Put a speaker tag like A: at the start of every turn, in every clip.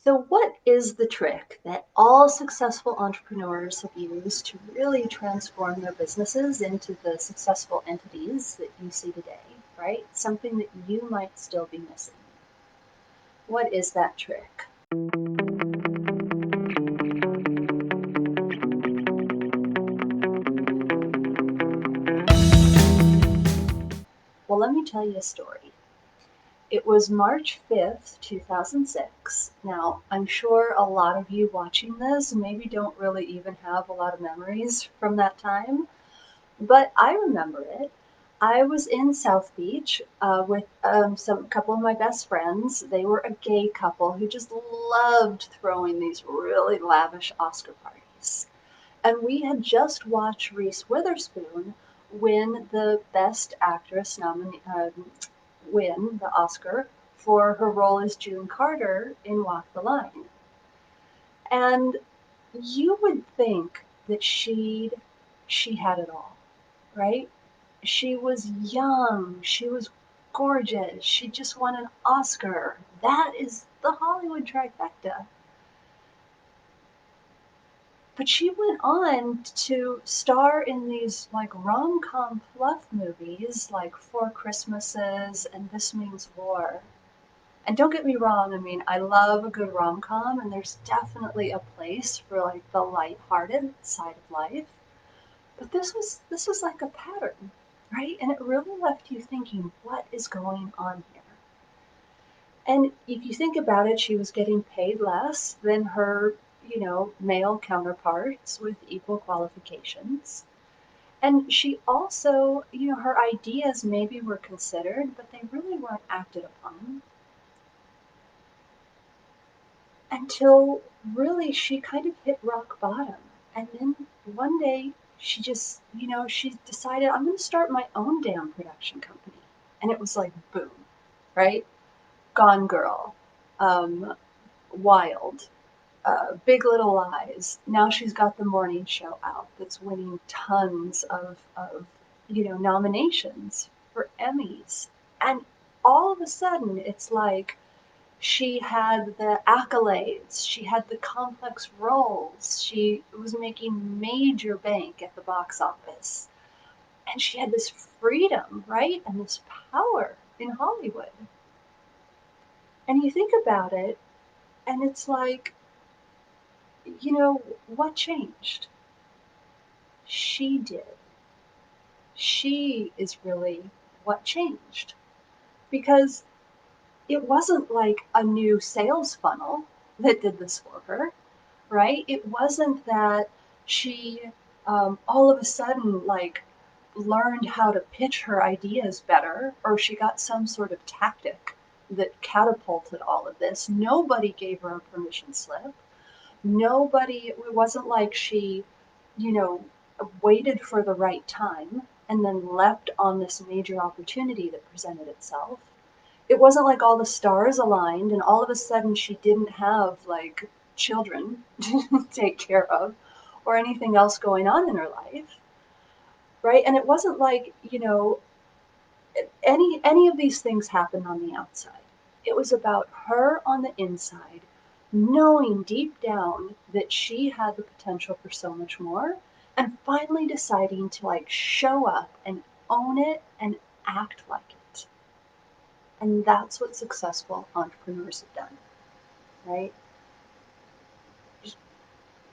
A: So, what is the trick that all successful entrepreneurs have used to really transform their businesses into the successful entities that you see today, right? Something that you might still be missing. What is that trick? Well, let me tell you a story. It was March 5th, 2006. Now, I'm sure a lot of you watching this maybe don't really even have a lot of memories from that time. But I remember it. I was in South Beach with some couple of my best friends. They were a gay couple who just loved throwing these really lavish Oscar parties. And we had just watched Reese Witherspoon win the Best Actress win the Oscar for her role as June Carter in Walk the Line. And you would think that she had it all, right? She was young, she was gorgeous, she just won an Oscar. That is the Hollywood trifecta. But she went on to star in these like rom-com fluff movies like Four Christmases and This Means War. And don't get me wrong, I mean, I love a good rom-com and there's definitely a place for like the light-hearted side of life. But this was like a pattern, right? And it really left you thinking, what is going on here? And if you think about it, she was getting paid less than her, male counterparts with equal qualifications. And she also, her ideas maybe were considered, but they really weren't acted upon until really she kind of hit rock bottom. And then one day she decided, I'm going to start my own damn production company. And it was like, boom, right? Gone Girl, um, Wild, Big Little Lies. Now she's got the morning show out that's winning tons of nominations for Emmys. And all of a sudden, it's like, she had the accolades, she had the complex roles, she was making major bank at the box office, and she had this freedom, right? And this power in Hollywood. And you think about it, and it's like, what changed? She did. She is really what changed. Because it wasn't like a new sales funnel that did this for her, right? It wasn't that she all of a sudden like learned how to pitch her ideas better, or she got some sort of tactic that catapulted all of this. Nobody gave her a permission slip. Nobody, it wasn't like she, you know, waited for the right time and then leapt on this major opportunity that presented itself. It wasn't like all the stars aligned and all of a sudden she didn't have like children to take care of or anything else going on in her life, right? And it wasn't like, any of these things happened on the outside. It was about her on the inside, knowing deep down that she had the potential for so much more, and finally deciding to like show up and own it and act like it. And that's what successful entrepreneurs have done, right?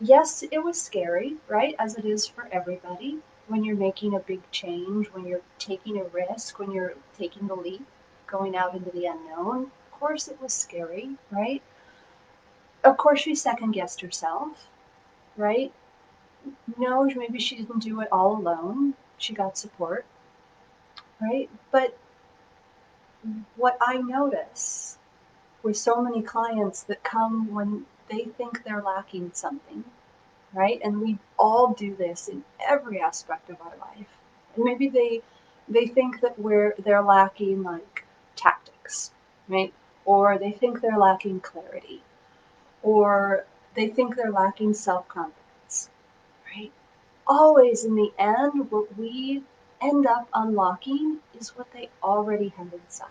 A: Yes, it was scary, right? As it is for everybody when you're making a big change, when you're taking a risk, when you're taking the leap, going out into the unknown. Of course, it was scary, right? Of course, she second guessed herself, right? No, maybe she didn't do it all alone. She got support, right? But what I notice with so many clients that come when they think they're lacking something, right? And we all do this in every aspect of our life. And maybe they think that they're lacking like tactics, right? Or they think they're lacking clarity, or they think they're lacking self-confidence, right? Always in the end, what we end up unlocking is what they already have inside.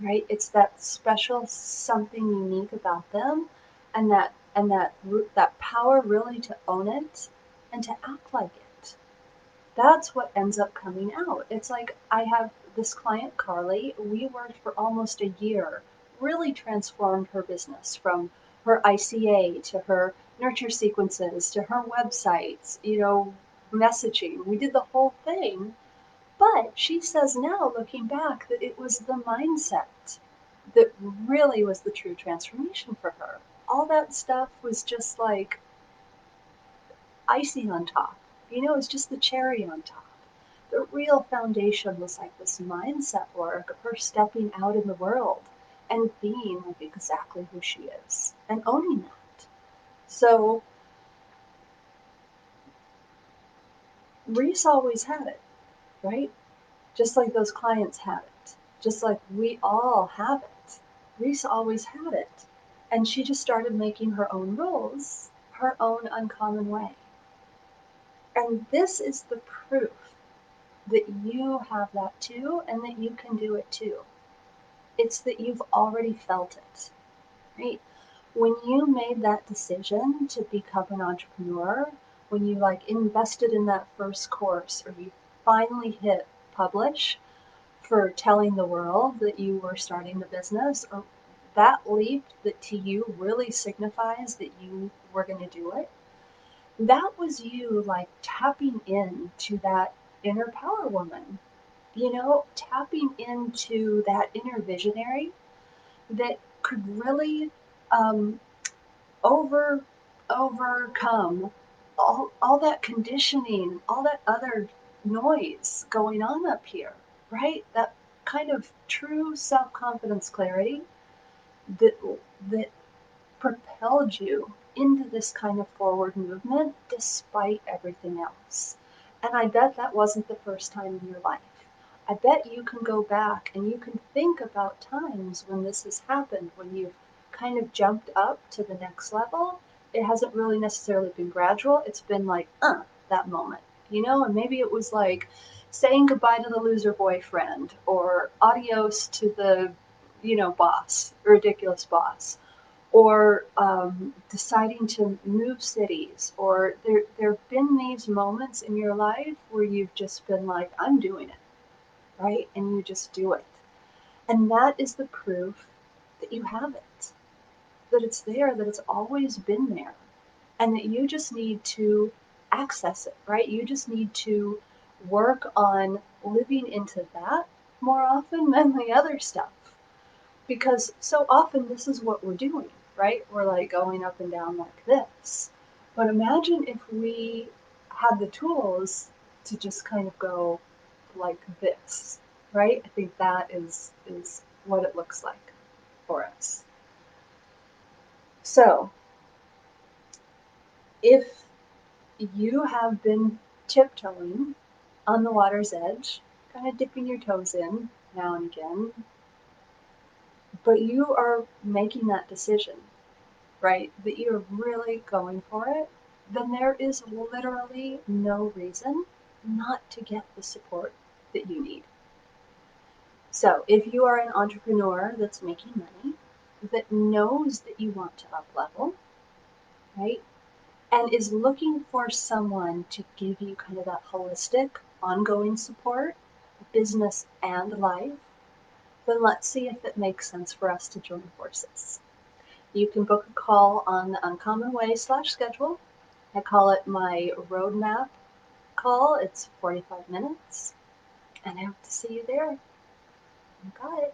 A: right? It's that special something unique about them, and that power really to own it and to act like it. That's what ends up coming out. It's like I have this client, Carly. We worked for almost a year, really transformed her business from her ICA to her nurture sequences to her websites, messaging. We did the whole thing. But she says now, looking back, that it was the mindset that really was the true transformation for her. All that stuff was just like icing on top. It's just the cherry on top. The real foundation was like this mindset work of her stepping out in the world and being like exactly who she is and owning that. So Reese always had it, right? Just like those clients have it, just like we all have it. Reese always had it. And she just started making her own rules, her own uncommon way. And this is the proof that you have that too and that you can do it too. It's that you've already felt it, right? When you made that decision to become an entrepreneur, when you like invested in that first course or you finally hit publish for telling the world that you were starting the business, or that leap that to you really signifies that you were going to do it, that was you like tapping into that inner power woman, tapping into that inner visionary that could really um, over overcome all that conditioning, all that other noise going on up here, right? That kind of true self-confidence clarity that that propelled you into this kind of forward movement despite everything else. And I bet that wasn't the first time in your life. I bet you can go back and you can think about times when this has happened, when you've kind of jumped up to the next level. It hasn't really necessarily been gradual. It's been like, that moment, and maybe it was like saying goodbye to the loser boyfriend or adios to the, boss, ridiculous boss, or deciding to move cities, or there have been these moments in your life where you've just been like, I'm doing it, right? And you just do it. And that is the proof that you have it, that it's there, that it's always been there, and that you just need to access it, right? You just need to work on living into that more often than the other stuff. Because so often this is what we're doing, right? We're like going up and down like this. But imagine if we had the tools to just kind of go like this, right? I think that is what it looks like for us. So if you have been tiptoeing on the water's edge, kind of dipping your toes in now and again, but you are making that decision, right, that you're really going for it, then there is literally no reason not to get the support that you need. So if you are an entrepreneur that's making money, that knows that you want to up level, right, and is looking for someone to give you kind of that holistic, ongoing support, business and life, then let's see if it makes sense for us to join forces. You can book a call on the Uncommon Way /schedule. I call it my roadmap call. It's 45 minutes, and I hope to see you there. You got it.